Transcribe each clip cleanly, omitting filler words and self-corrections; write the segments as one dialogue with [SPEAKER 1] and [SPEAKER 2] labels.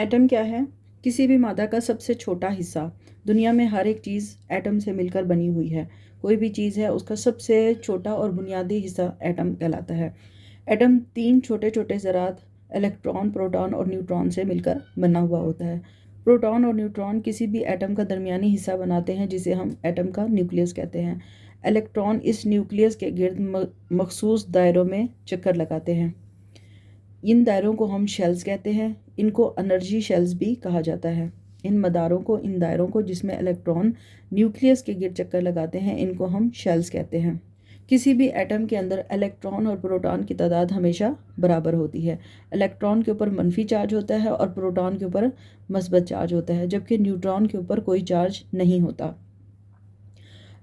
[SPEAKER 1] Atom क्या है? किसी भी मादा का सबसे छोटा हिस्सा। दुनिया में हर एक चीज़ एटम से मिलकर बनी हुई है। कोई भी चीज़ है उसका सबसे छोटा और बुनियादी हिस्सा एटम कहलाता है। एटम 3 छोटे छोटे ज़रात इलेक्ट्रॉन, प्रोटॉन और न्यूट्रॉन से मिलकर बना हुआ होता है। प्रोटॉन और न्यूट्रॉन किसी भी एटम का दरमियानी हिस्सा बनाते हैं जिसे हम एटम का न्यूक्लियस कहते हैं। इलेक्ट्रॉन इस न्यूक्लियस के गिर्द मखसूस दायरों में चक्कर लगाते हैं। इन दायरों को हम शेल्स कहते हैं। इनको एनर्जी शेल्स भी कहा जाता है। इन दायरों को जिसमें इलेक्ट्रॉन न्यूक्लियस के गिर्द चक्कर लगाते हैं, इनको हम शेल्स कहते हैं। किसी भी एटम के अंदर इलेक्ट्रॉन और प्रोटॉन की तादाद हमेशा बराबर होती है। इलेक्ट्रॉन के ऊपर मनफी चार्ज होता है और प्रोटॉन के ऊपर मस्बत चार्ज होता है, जबकि न्यूट्रॉन के ऊपर कोई चार्ज नहीं होता।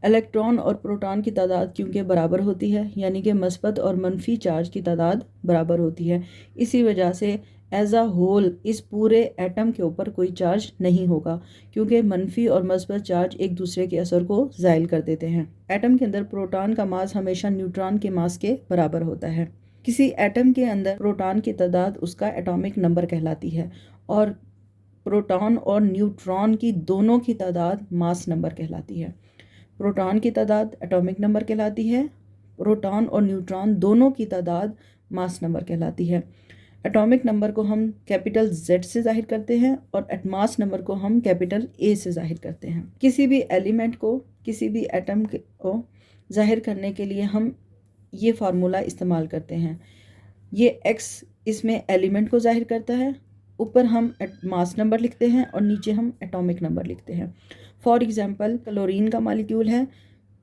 [SPEAKER 1] इलेक्ट्रॉन और प्रोटॉन की तादाद क्योंकि बराबर होती है, यानी कि मस्बत और मनफी चार्ज की तादाद बराबर होती है, इसी वजह से एज अ होल इस पूरे एटम के ऊपर कोई चार्ज नहीं होगा, क्योंकि मनफी और मस्बत चार्ज एक दूसरे के असर को ज़ाइल कर देते हैं। एटम के अंदर प्रोटॉन का मास हमेशा न्यूट्रॉन के मास के बराबर होता है। किसी एटम के अंदर प्रोटॉन की तादाद उसका एटॉमिक नंबर कहलाती है और प्रोटॉन और न्यूट्रॉन की दोनों की तादाद मास नंबर कहलाती है। प्रोटॉन की तादाद एटॉमिक नंबर कहलाती है। प्रोटॉन और न्यूट्रॉन दोनों की तादाद मास नंबर कहलाती है। एटॉमिक नंबर को हम कैपिटल Z से जाहिर करते हैं और मास नंबर को हम कैपिटल A से जाहिर करते हैं। किसी भी एलिमेंट को, किसी भी एटम को जाहिर करने के लिए हम ये फार्मूला इस्तेमाल करते हैं। ये X इसमें एलिमेंट को जाहिर करता है, ऊपर हम मास नंबर लिखते हैं और नीचे हम एटॉमिक नंबर लिखते हैं। फॉर एग्जांपल, क्लोरीन का मालिक्यूल है,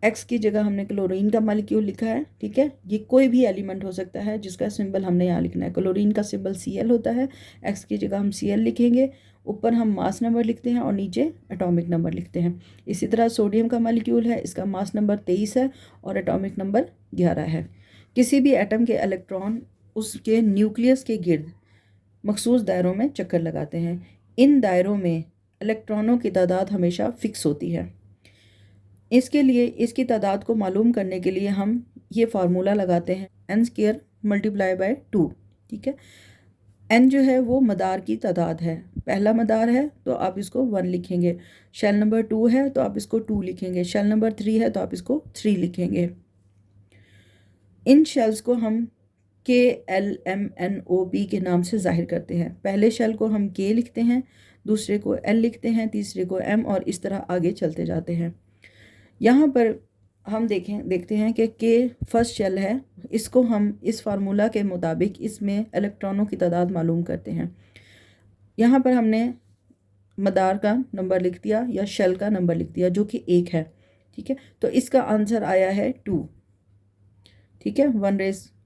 [SPEAKER 1] X की जगह हमने क्लोरीन का मालिक्यूल लिखा है। ठीक है, ये कोई भी एलिमेंट हो सकता है जिसका सिंबल हमने यहाँ लिखना है। क्लोरीन का सिंबल Cl होता है, X की जगह हम Cl लिखेंगे, ऊपर हम मास नंबर लिखते हैं और नीचे एटॉमिक नंबर लिखते हैं। इसी तरह सोडियम का मालिक्यूल है, इसका मास नंबर 23 है और एटॉमिक नंबर 11 है। किसी भी एटम के इलेक्ट्रॉन उसके न्यूक्लियस के गिर्द मखसूस दायरों में चक्कर लगाते हैं। इन दायरों में इलेक्ट्रॉनों की तादाद हमेशा फिक्स होती है। इसके लिए इसकी तादाद को मालूम करने के लिए हम ये फार्मूला लगाते हैं, n² × 2। ठीक है, n जो है वो मदार की तादाद है। पहला मदार है तो आप इसको 1 लिखेंगे, शेल नंबर 2 है तो आप इसको 2 लिखेंगे, शेल नंबर 3 है तो आप इसको 3 लिखेंगे। इन शेल्स को हम KLMNOP के नाम से जाहिर करते हैं। पहले शेल को हम K लिखते हैं, दूसरे को L लिखते हैं, तीसरे को M और इस तरह आगे चलते जाते हैं। यहाँ पर हम देखते हैं कि K फर्स्ट शेल है, इसको हम इस फार्मूला के मुताबिक इसमें इलेक्ट्रॉनों की तादाद मालूम करते हैं। यहाँ पर हमने मदार का नंबर लिख दिया या शेल का नंबर लिख दिया जो कि 1 है। ठीक है, तो इसका आंसर आया है 2। ठीक है,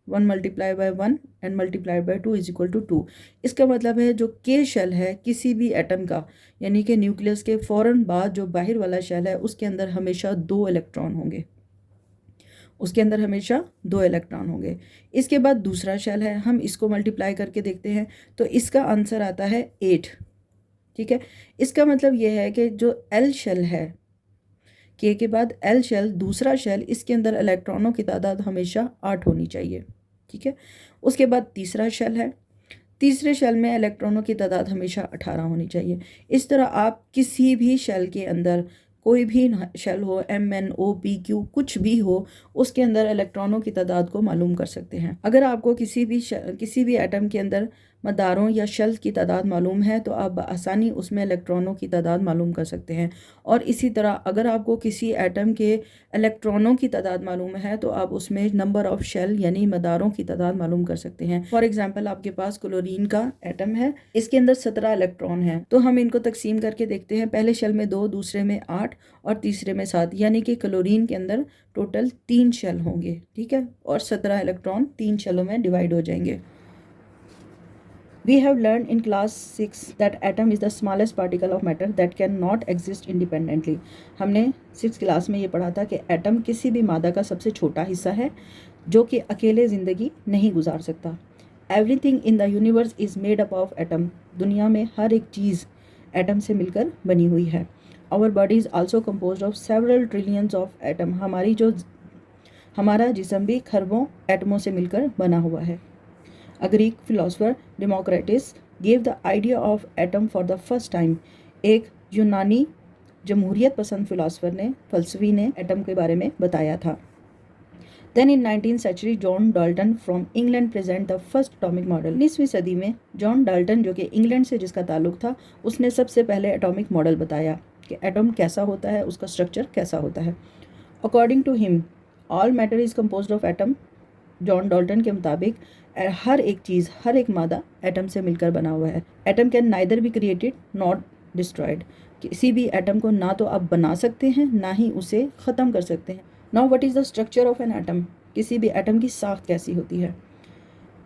[SPEAKER 1] 1 multiply by 1 and multiply by 2 is equal to 2। इसका मतलब है जो K शेल है किसी भी एटम का, यानी कि न्यूक्लियस के फ़ौरन बाद जो बाहर वाला शेल है उसके अंदर हमेशा 2 इलेक्ट्रॉन होंगे, उसके अंदर हमेशा 2 इलेक्ट्रॉन होंगे। इसके बाद दूसरा शेल है, हम इसको मल्टीप्लाई करके देखते हैं तो इसका आंसर आता है 8। ठीक है, इसका मतलब यह है कि जो L शेल है, K के बाद L शेल, दूसरा शेल, इसके अंदर इलेक्ट्रॉनों की तादाद हमेशा 8 होनी चाहिए। ठीक है, उसके बाद तीसरा शेल है, तीसरे शेल में इलेक्ट्रॉनों की तादाद हमेशा 18 होनी चाहिए। इस तरह आप किसी भी शेल के अंदर, कोई भी शेल हो, MNOPQ कुछ भी हो, उसके अंदर इलेक्ट्रॉनों की तादाद को मालूम कर सकते हैं। अगर आपको किसी भी एटम के अंदर मदारों या शेल्स की तादाद मालूम है तो आप आसानी उसमें इलेक्ट्रॉनों की तादाद मालूम कर सकते हैं। और इसी तरह अगर आपको किसी एटम के इलेक्ट्रॉनों की तादाद मालूम है तो आप उसमें नंबर ऑफ शेल यानी मदारों की तादाद मालूम कर सकते हैं। फॉर एग्जांपल, आपके पास क्लोरीन का एटम है, इसके अंदर 17 इलेक्ट्रॉन हैं, तो हम इनको तकसीम करके देखते हैं। पहले शेल में 2, दूसरे में 8 और तीसरे में 7, यानी कि क्लोरीन के अंदर टोटल 3 शेल होंगे। ठीक है, और 17 इलेक्ट्रॉन 3 शेलों में डिवाइड हो जाएंगे। We have learned in class 6 that atom is the smallest particle of matter that cannot exist independently. हमने 6 क्लास में ये पढ़ा था कि एटम किसी भी मादा का सबसे छोटा हिस्सा है जो कि अकेले ज़िंदगी नहीं गुजार सकता। Everything in the universe is made up of atom. दुनिया में हर एक चीज़ एटम से मिलकर बनी हुई है। Our body is also composed of several trillions of atom. हमारा जिस्म भी खरबों एटमों से मिलकर बना हुआ है। A Greek philosopher Democritus gave the idea of atom for the first time. एक यूनानी जमहूरियत पसंद फिलासफर ने, फलसफी ने एटम के बारे में बताया था। Then in 19th century, John Dalton from England present the first atomic model। 19वीं सदी में जॉन डाल्टन, जो कि इंग्लैंड से जिसका ताल्लुक था, उसने सबसे पहले एटॉमिक मॉडल बताया कि एटम कैसा होता है, उसका स्ट्रक्चर कैसा होता है। According to him all matter is composed of atom. John Dalton के मुताबिक हर एक चीज़, हर एक मादा एटम से मिलकर बना हुआ है। Atom can neither be created not destroyed. किसी भी एटम को ना तो आप बना सकते हैं, ना ही उसे ख़त्म कर सकते हैं। Now what is the structure of an atom. किसी भी एटम की साख्त कैसी होती है।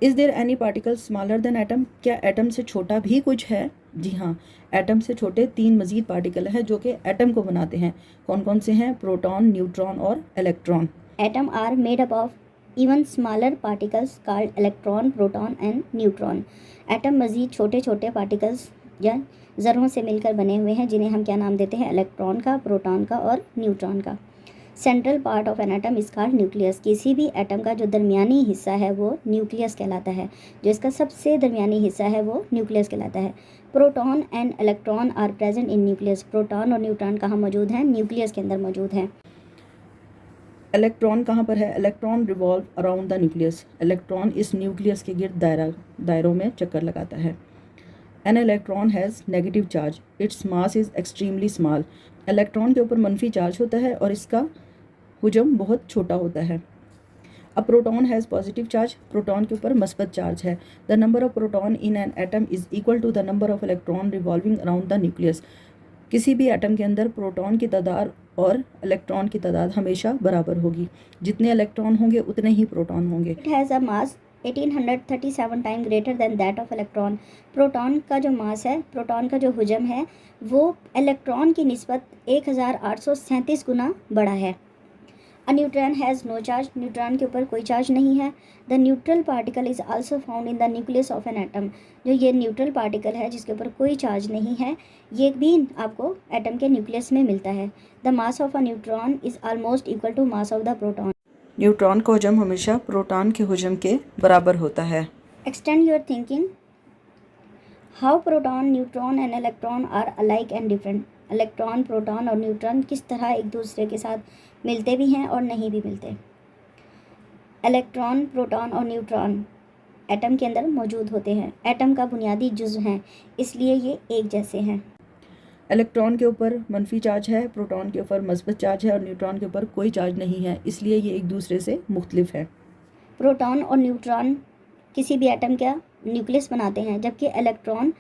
[SPEAKER 1] Is there any particle smaller than atom. क्या एटम से छोटा भी कुछ है? जी हाँ, एटम से छोटे 3 मज़ीद पार्टिकल हैं जो कि एटम को बनाते हैं। कौन कौन से हैं? प्रोटॉन, न्यूट्रॉन और electron.
[SPEAKER 2] Atom are made up of even smaller particles called electron, proton and neutron. Atom मज़ीद छोटे छोटे पार्टिकल्स या ज़रों से मिलकर बने हुए हैं, जिन्हें हम क्या नाम देते हैं? इलेक्ट्रॉन का, प्रोटॉन का और न्यूट्रॉन का। Central part of an atom is called nucleus. किसी भी एटम का जो दरमियानी हिस्सा है वो न्यूक्लियस कहलाता है। जो इसका सबसे दरमियानी हिस्सा है वो न्यूक्लियस कहलाता है। Proton and electron are present in nucleus. Proton और न्यूट्रॉन कहाँ मौजूद हैं? न्यूक्लियस के अंदर मौजूद हैं।
[SPEAKER 1] इलेक्ट्रॉन कहाँ पर है? Electron revolve around the nucleus. Electron इस न्यूक्लियस के गिर्द दायरों में चक्कर लगाता है। An electron has negative charge, its mass is extremely small. Electron के ऊपर मनफी चार्ज होता है और इसका हुजम बहुत छोटा होता है। A proton has positive charge, proton के ऊपर मस्बत चार्ज है। The number of proton in an atom is equal to the number of electron revolving around the nucleus. किसी भी एटम के अंदर प्रोटॉन की तादाद और इलेक्ट्रॉन की तादाद हमेशा बराबर होगी। जितने इलेक्ट्रॉन होंगे उतने ही प्रोटॉन होंगे।
[SPEAKER 2] It has a mass 1837 time greater than that of electron. Proton का जो मास है, प्रोटॉन का जो हुजम है, वो इलेक्ट्रॉन की निस्बत 1837 गुना बड़ा है। A neutron has no charge. Neutron के ऊपर कोई चार्ज नहीं है। The neutral particle is also found in the nucleus of an atom. जो ये न्यूट्रल पार्टिकल है जिसके ऊपर कोई चार्ज नहीं है, ये भी आपको एटम के न्यूक्लियस में मिलता है। The mass of a neutron is almost equal to mass of the proton.
[SPEAKER 1] Neutron का हुजम हमेशा प्रोटॉन के हुजम के बराबर होता है।
[SPEAKER 2] Extend your thinking. How proton, neutron and electron are alike and different. Electron, proton और न्यूट्रॉन किस तरह एक दूसरे के साथ मिलते भी हैं और नहीं भी मिलते। इलेक्ट्रॉन, प्रोटॉन और न्यूट्रॉन एटम के अंदर मौजूद होते हैं। एटम का बुनियादी जुज़्व हैं, इसलिए ये एक जैसे हैं।
[SPEAKER 1] इलेक्ट्रॉन के ऊपर मनफी चार्ज है, प्रोटॉन के ऊपर मस्बत चार्ज है और न्यूट्रॉन के ऊपर कोई चार्ज नहीं है, इसलिए ये एक दूसरे से मुख्तलिफ है।
[SPEAKER 2] प्रोटॉन और न्यूट्रॉन किसी भी एटम का न्यूक्लियस बनाते हैं, जबकि इलेक्ट्रॉन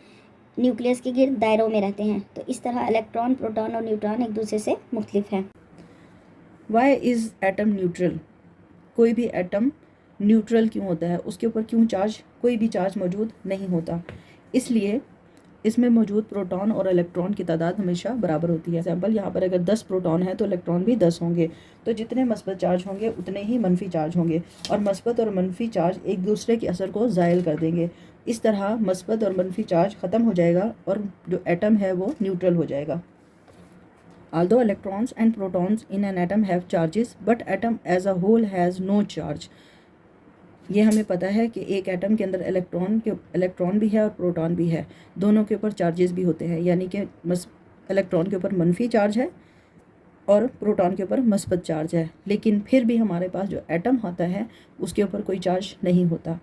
[SPEAKER 2] न्यूक्लियस के गिर्द दायरों में रहते हैं। तो इस तरह इलेक्ट्रॉन, प्रोटॉन और न्यूट्रॉन एक दूसरे से मुख्तलिफ हैं।
[SPEAKER 1] Why is atom neutral. कोई भी एटम न्यूट्रल क्यों होता है? उसके ऊपर क्यों चार्ज, कोई भी चार्ज मौजूद नहीं होता? इसलिए इसमें मौजूद प्रोटॉन और इलेक्ट्रॉन की तादाद हमेशा बराबर होती है। एग्जाम्पल, यहाँ पर अगर 10 प्रोटॉन है तो इलेक्ट्रॉन भी 10 होंगे। तो जितने मस्बत चार्ज होंगे उतने ही मनफी चार्ज होंगे और मस्बत और मनफी चार्ज एक दूसरे के असर को ज़ायल कर देंगे। इस तरह मस्बत और मनफी चार्ज ख़त्म हो जाएगा और जो एटम है वो न्यूट्रल हो जाएगा। Although electrons and protons in an atom have charges, but atom as a whole has no charge। ये हमें पता है कि एक एटम के अंदर इलेक्ट्रॉन भी है और प्रोटॉन भी है, दोनों के ऊपर चार्जेस भी होते हैं, यानी कि इलेक्ट्रॉन के ऊपर मनफी चार्ज है और प्रोटॉन के ऊपर मस्बत चार्ज है, लेकिन फिर भी हमारे पास जो एटम होता है उसके ऊपर कोई चार्ज नहीं होता।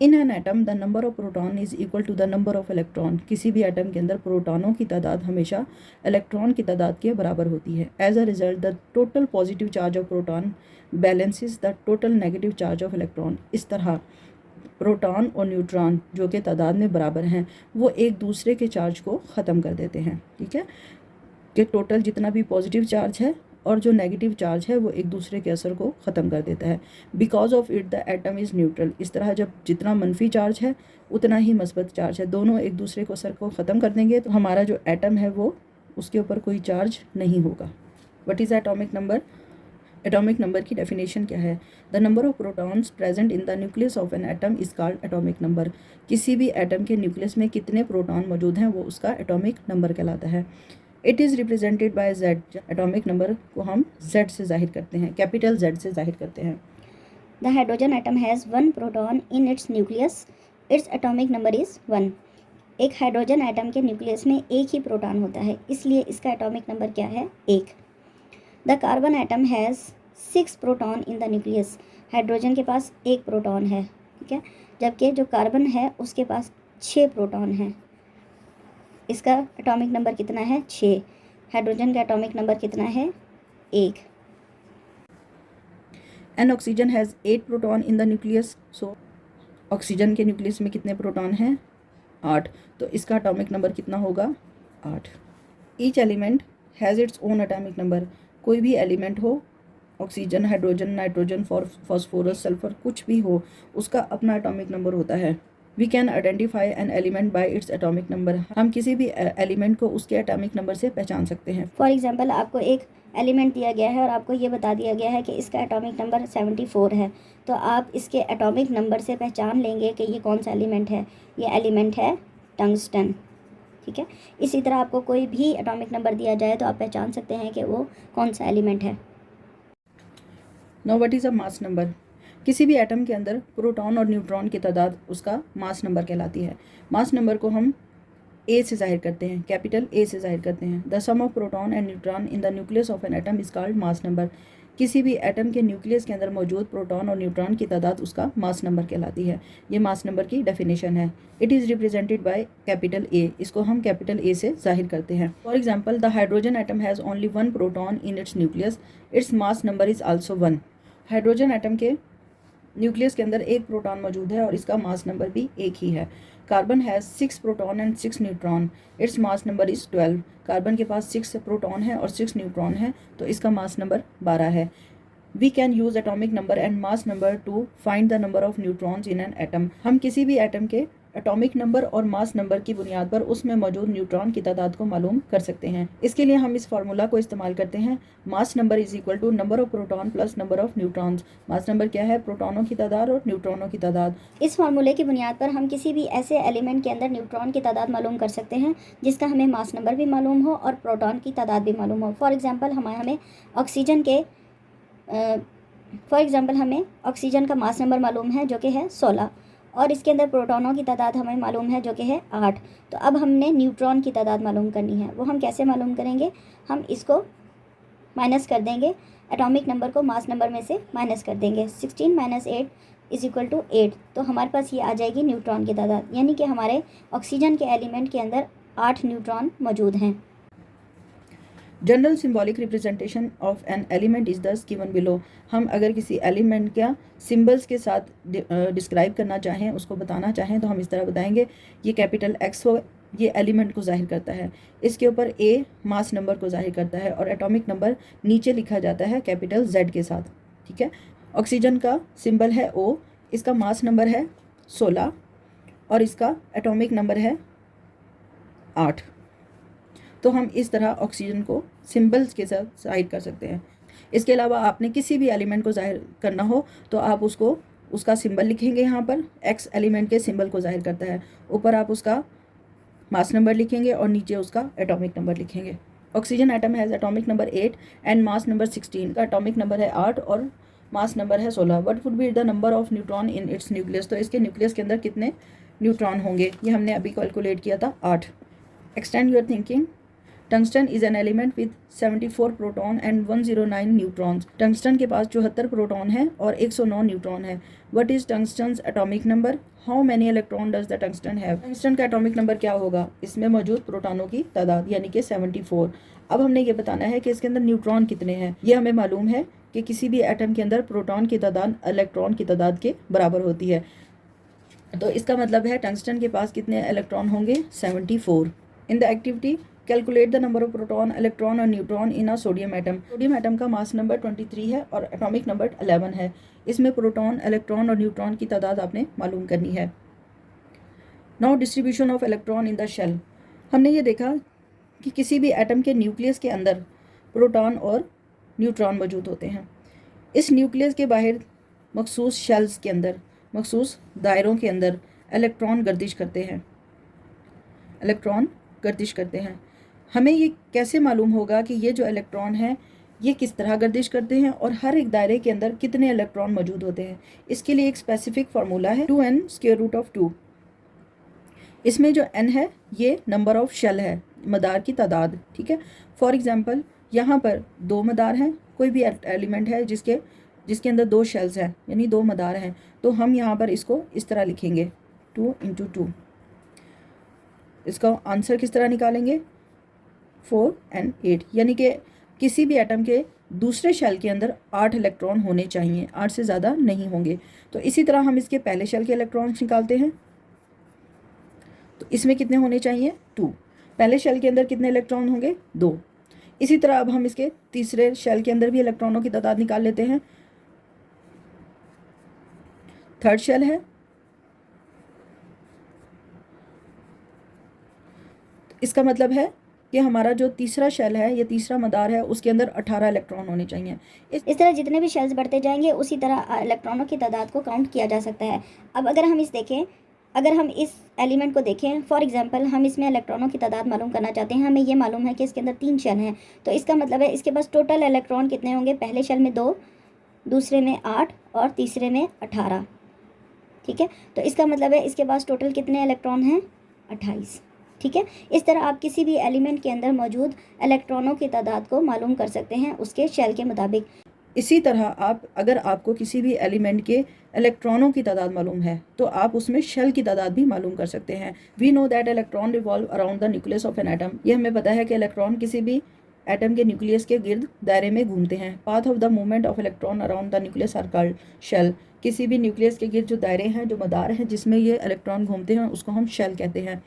[SPEAKER 1] In an atom the number of proton is equal to the number of electron. किसी भी एटम के अंदर प्रोटॉनों की तादाद हमेशा इलेक्ट्रॉन की तादाद के बराबर होती है। As a result the total positive charge of proton balances the total negative charge of electron. इस तरह प्रोटॉन और न्यूट्रॉन जो कि तादाद में बराबर हैं वो एक दूसरे के चार्ज को ख़त्म कर देते हैं। ठीक है, कि टोटल जितना भी पॉजिटिव चार्ज है और जो नेगेटिव चार्ज है वो एक दूसरे के असर को ख़त्म कर देता है। Because of it the atom is neutral. इस तरह जब जितना मनफी चार्ज है उतना ही मस्बत चार्ज है, दोनों एक दूसरे को असर को ख़त्म कर देंगे, तो हमारा जो एटम है वो उसके ऊपर कोई चार्ज नहीं होगा। What is atomic number? Atomic number की डेफिनेशन क्या है? The number of protons present in the nucleus of an atom is called atomic number. किसी भी एटम के न्यूक्लियस में कितने प्रोटॉन मौजूद हैं वो उसका एटॉमिक नंबर कहलाता है। It is represented by Z। Atomic number को हम Z से जाहिर करते हैं, कैपिटल Z से जाहिर करते हैं।
[SPEAKER 2] The hydrogen atom has 1 proton in its nucleus, it's atomic number is 1। एक हाइड्रोजन एटम के न्यूक्लियस में एक ही प्रोटॉन होता है, इसलिए इसका एटॉमिक नंबर क्या है? 1। The carbon atom has 6 proton in the nucleus. Hydrogen के पास 1 प्रोटॉन है, ठीक है, जबकि जो कार्बन है उसके पास 6 प्रोटॉन हैं। इसका एटॉमिक नंबर कितना है? 6। हाइड्रोजन का एटॉमिक नंबर कितना है? 1।
[SPEAKER 1] N oxygen has 8 proton in the nucleus. So oxygen के न्यूक्लियस में कितने प्रोटॉन हैं? 8। तो इसका एटॉमिक नंबर कितना होगा? 8। Each element has its own atomic number. कोई भी एलिमेंट हो, oxygen, hydrogen, nitrogen, phosphorus, sulphur, कुछ भी हो, उसका अपना एटॉमिक नंबर होता है। We can identify an element by its atomic number. हम किसी भी एलिमेंट को उसके एटॉमिक नंबर से पहचान सकते हैं।
[SPEAKER 2] फॉर एग्जांपल, आपको एक एलिमेंट दिया गया है और आपको ये बता दिया गया है कि इसका एटॉमिक नंबर 74 है, तो आप इसके एटॉमिक नंबर से पहचान लेंगे कि ये कौन सा एलिमेंट है। ये एलिमेंट है टंगस्टन, ठीक है। इसी तरह आपको कोई भी एटॉमिक नंबर दिया जाए तो आप पहचान सकते हैं कि वो कौन सा एलिमेंट है।
[SPEAKER 1] Now what is a mass number? किसी भी एटम के अंदर प्रोटॉन और न्यूट्रॉन की तादाद उसका मास नंबर कहलाती है। मास नंबर को हम ए से जाहिर करते हैं, कैपिटल ए से जाहिर करते हैं। The sum of proton and neutron in the nucleus of an atom is called mass number. किसी भी एटम के न्यूक्लियस के अंदर मौजूद प्रोटॉन और न्यूट्रॉन की तादाद उसका मास नंबर कहलाती है। ये मास नंबर की डेफिनेशन है। It is represented by capital A. इसको हम कैपिटल ए से जाहिर करते हैं। For example, the hydrogen atom has only 1 proton in its nucleus, its mass number is also 1। Hydrogen atom के न्यूक्लियस के अंदर 1 प्रोटॉन मौजूद है और इसका मास नंबर भी 1 ही है। Carbon has 6 proton and 6 neutron, its mass number is 12। Carbon के पास 6 प्रोटॉन है और 6 न्यूट्रॉन है, तो इसका मास नंबर 12 है। We can use atomic number and mass number to find the number of neutrons in an atom. हम किसी भी एटम के एटॉमिक नंबर और मास नंबर की बुनियाद पर उसमें मौजूद न्यूट्रॉन की तादाद को मालूम कर सकते हैं। इसके लिए हम इस फार्मूला को इस्तेमाल करते हैं, mass number is equal to number of proton plus number of neutrons. Mass number क्या है? प्रोटॉनों की तादाद और न्यूट्रॉनों की तादाद।
[SPEAKER 2] इस फार्मूले की बुनियाद पर हम किसी भी ऐसे एलिमेंट के अंदर न्यूट्रॉन की तादाद मालूम कर सकते हैं जिसका हमें मास नंबर भी मालूम हो और प्रोटॉन की तादाद भी मालूम हो। फॉर एग्जांपल, हमें ऑक्सीजन का मास नंबर मालूम है जो कि है 16, और इसके अंदर प्रोटॉनों की तादाद हमें मालूम है जो कि है 8। तो अब हमने न्यूट्रॉन की तादाद मालूम करनी है। वो हम कैसे मालूम करेंगे? हम इसको माइनस कर देंगे, एटॉमिक नंबर को मास नंबर में से माइनस कर देंगे। 16 - 8 इज इक्वल टू 8। तो हमारे पास ये आ जाएगी न्यूट्रॉन की तादाद, यानी कि हमारे ऑक्सीजन के एलिमेंट के अंदर 8 न्यूट्रॉन मौजूद हैं।
[SPEAKER 1] General symbolic representation of an element is दस गिवन बिलो। हम अगर किसी एलिमेंट का सिंबल्स के साथ डिस्क्राइब करना चाहें, उसको बताना चाहें, तो हम इस तरह बताएंगे, ये कैपिटल एक्स हो, ये एलिमेंट को जाहिर करता है। इसके ऊपर ए मास नंबर को जाहिर करता है और एटॉमिक नंबर नीचे लिखा जाता है कैपिटल जेड के साथ, ठीक है। ऑक्सीजन का सिंबल है ओ, इसका मास नंबर है 16 और इसका एटॉमिक नंबर है 8। तो हम इस तरह ऑक्सीजन को सिंबल्स के साथ जाहिर कर सकते हैं। इसके अलावा आपने किसी भी एलिमेंट को जाहिर करना हो तो आप उसको उसका सिंबल लिखेंगे। यहाँ पर एक्स एलिमेंट के सिंबल को जाहिर करता है, ऊपर आप उसका मास नंबर लिखेंगे और नीचे उसका एटॉमिक नंबर लिखेंगे। Oxygen atom has atomic number 8 and mass number 16। का एटॉमिक नंबर है 8 और मास नंबर है 16। What would be the number of neutron in its nucleus? तो इसके न्यूक्लियस के अंदर कितने न्यूट्रॉन होंगे, ये हमने अभी कैलकुलेट किया था, 8। Extend your thinking. Tungsten is an element with 74 proton and 109 neutrons. Tungsten के पास 74 प्रोटॉन है और 109 न्यूट्रॉन है। What is tungsten atomic number? How many electron does the tungsten have? Tungsten का एटॉमिक नंबर क्या होगा? इसमें मौजूद प्रोटॉनों की तादाद, यानी कि 74। अब हमने ये बताना है कि इसके अंदर न्यूट्रॉन कितने हैं। ये हमें मालूम है कि किसी भी एटम के अंदर प्रोटॉन की तादाद इलेक्ट्रॉन की तादाद के बराबर होती है। तो इसका मतलब है टंगस्टन के पास कितने इलेक्ट्रॉन होंगे? 74। In the activity calculate the number of proton, electron और न्यूट्रॉन इन अ सोडियम एटम। सोडियम एटम का मास नंबर 23 है और एटॉमिक नंबर 11 है। इसमें प्रोटॉन, इलेक्ट्रॉन और न्यूट्रॉन की तादाद आपने मालूम करनी है। Now distribution of electron in the shell. हमने ये देखा कि किसी भी एटम के न्यूक्लियस के अंदर प्रोटॉन और न्यूट्रॉन मौजूद होते हैं। इस न्यूक्लियस के बाहर मखसूस शेल्स के अंदर, मखसूस दायरों के अंदर इलेक्ट्रॉन गर्दिश करते हैं। हमें ये कैसे मालूम होगा कि ये जो इलेक्ट्रॉन है ये किस तरह गर्दिश करते हैं और हर एक दायरे के अंदर कितने इलेक्ट्रॉन मौजूद होते हैं? इसके लिए एक स्पेसिफिक फार्मूला है 2n²√2। इसमें जो n है ये नंबर ऑफ शेल है, मदार की तादाद, ठीक है। फॉर एग्जांपल यहाँ पर 2 मदार हैं, कोई भी एलिमेंट है जिसके अंदर 2 शेल्स हैं, यानी 2 मदार हैं, तो हम यहाँ पर इसको इस तरह लिखेंगे 2 × 2। इसका आंसर किस तरह निकालेंगे 4 और 8, यानी कि किसी भी एटम के दूसरे शेल के अंदर 8 इलेक्ट्रॉन होने चाहिए, 8 से ज़्यादा नहीं होंगे। तो इसी तरह हम इसके पहले शेल के इलेक्ट्रॉन्स निकालते हैं, तो इसमें कितने होने चाहिए 2। पहले शेल के अंदर कितने इलेक्ट्रॉन होंगे 2। इसी तरह अब हम इसके तीसरे शेल के अंदर भी इलेक्ट्रॉनों की तादाद निकाल लेते हैं। थर्ड शेल है, इसका मतलब है कि हमारा जो तीसरा शेल है, ये तीसरा मदार है, उसके अंदर 18 इलेक्ट्रॉन होने चाहिए।
[SPEAKER 2] इस तरह जितने भी शेल्स बढ़ते जाएंगे उसी तरह इलेक्ट्रॉनों की तादाद को काउंट किया जा सकता है। अब अगर हम इस एलिमेंट को देखें, फॉर एग्जांपल हम इसमें इलेक्ट्रॉनों की तादाद मालूम करना चाहते हैं। हमें ये मालूम है कि इसके अंदर 3 शेल हैं, तो इसका मतलब है इसके पास टोटल इलेक्ट्रॉन कितने होंगे, पहले शेल में 2, दूसरे में 8 और तीसरे में 18, ठीक है। तो इसका मतलब है इसके पास टोटल कितने इलेक्ट्रॉन हैं 28, ठीक है। इस तरह आप किसी भी एलिमेंट के अंदर मौजूद इलेक्ट्रॉनों की तादाद को मालूम कर सकते हैं उसके शेल के मुताबिक।
[SPEAKER 1] इसी तरह अगर आपको किसी भी एलिमेंट के इलेक्ट्रॉनों की तादाद मालूम है तो आप उसमें शेल की तादाद भी मालूम कर सकते हैं। We know that electron revolve around the nucleus of an atom. ये हमें पता है कि इलेक्ट्रॉन किसी भी एटम के न्यूक्लियस के गिर्द दायरे में घूमते हैं। Path of the movement of electron around the nucleus are called shell. किसी भी न्यूक्लियस के गिर्द जो दायरे हैं, जो मदार हैं जिसमें ये इलेक्ट्रॉन घूमते हैं, उसको हम शेल कहते हैं।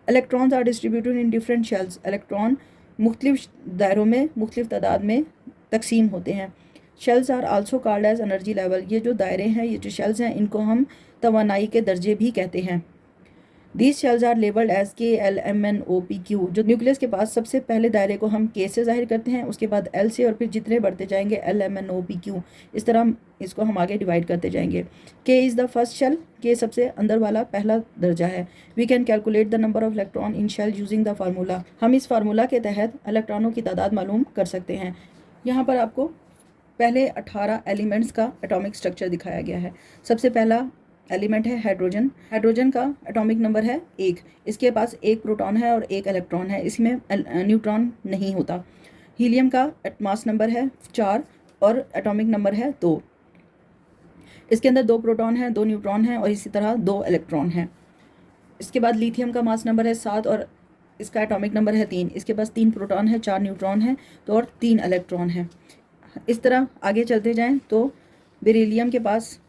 [SPEAKER 1] Electrons are distributed in different shells. Electron मुख्तलिफ दायरों में मुख्तलिफ तादाद में तकसीम होते हैं। Shells are also called as energy level. ये जो दायरे हैं, ये जो शेल्स हैं, इनको हम तवानाई के दर्जे भी कहते हैं। These shells are labelled as KLMNOPQ। जो न्यूक्लियस के पास सबसे पहले दायरे को हम K से जाहिर करते हैं, उसके बाद L से, और फिर जितने बढ़ते जाएंगे LMNOPQ, इस तरह इसको हम आगे डिवाइड करते जाएंगे। K is the first shell. K सबसे अंदर वाला पहला दर्जा है। We can calculate the number of electron in shell using the formula. हम इस फार्मूला के तहत इलेक्ट्रॉनों की तादाद मालूम कर सकते हैं। यहाँ पर आपको पहले 18 एलिमेंट्स का एटॉमिक स्ट्रक्चर दिखाया गया है। सबसे पहला एलिमेंट है हाइड्रोजन। हाइड्रोजन का एटॉमिक नंबर है 1। इसके पास 1 प्रोटॉन है और 1 इलेक्ट्रॉन है, इसमें न्यूट्रॉन नहीं होता। हीलियम का मास नंबर है 4 और एटॉमिक नंबर है 2। इसके अंदर 2 प्रोटॉन हैं, 2 न्यूट्रॉन हैं और इसी तरह 2 इलेक्ट्रॉन हैं। इसके बाद लिथियम का मास नंबर है 7 और इसका एटॉमिक नंबर है 3। इसके पास 3 प्रोटॉन है, 4 न्यूट्रॉन हैं तो और 3 इलेक्ट्रॉन हैं। इस तरह आगे चलते जाएं तो बेरिलियम के पास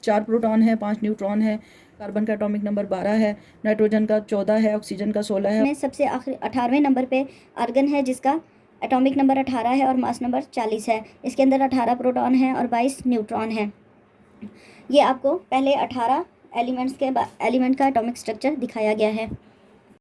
[SPEAKER 1] 4 प्रोटॉन है, 5 न्यूट्रॉन है। कार्बन का एटॉमिक नंबर 12 है, नाइट्रोजन का 14 है, ऑक्सीजन का 16 है।
[SPEAKER 2] में सबसे आखिरी 18वें नंबर पे आर्गन है, जिसका एटॉमिक नंबर 18 है और मास नंबर 40 है। इसके अंदर 18 प्रोटॉन हैं और 22 न्यूट्रॉन हैं। ये आपको पहले 18 एलिमेंट का एटॉमिक स्ट्रक्चर दिखाया गया है।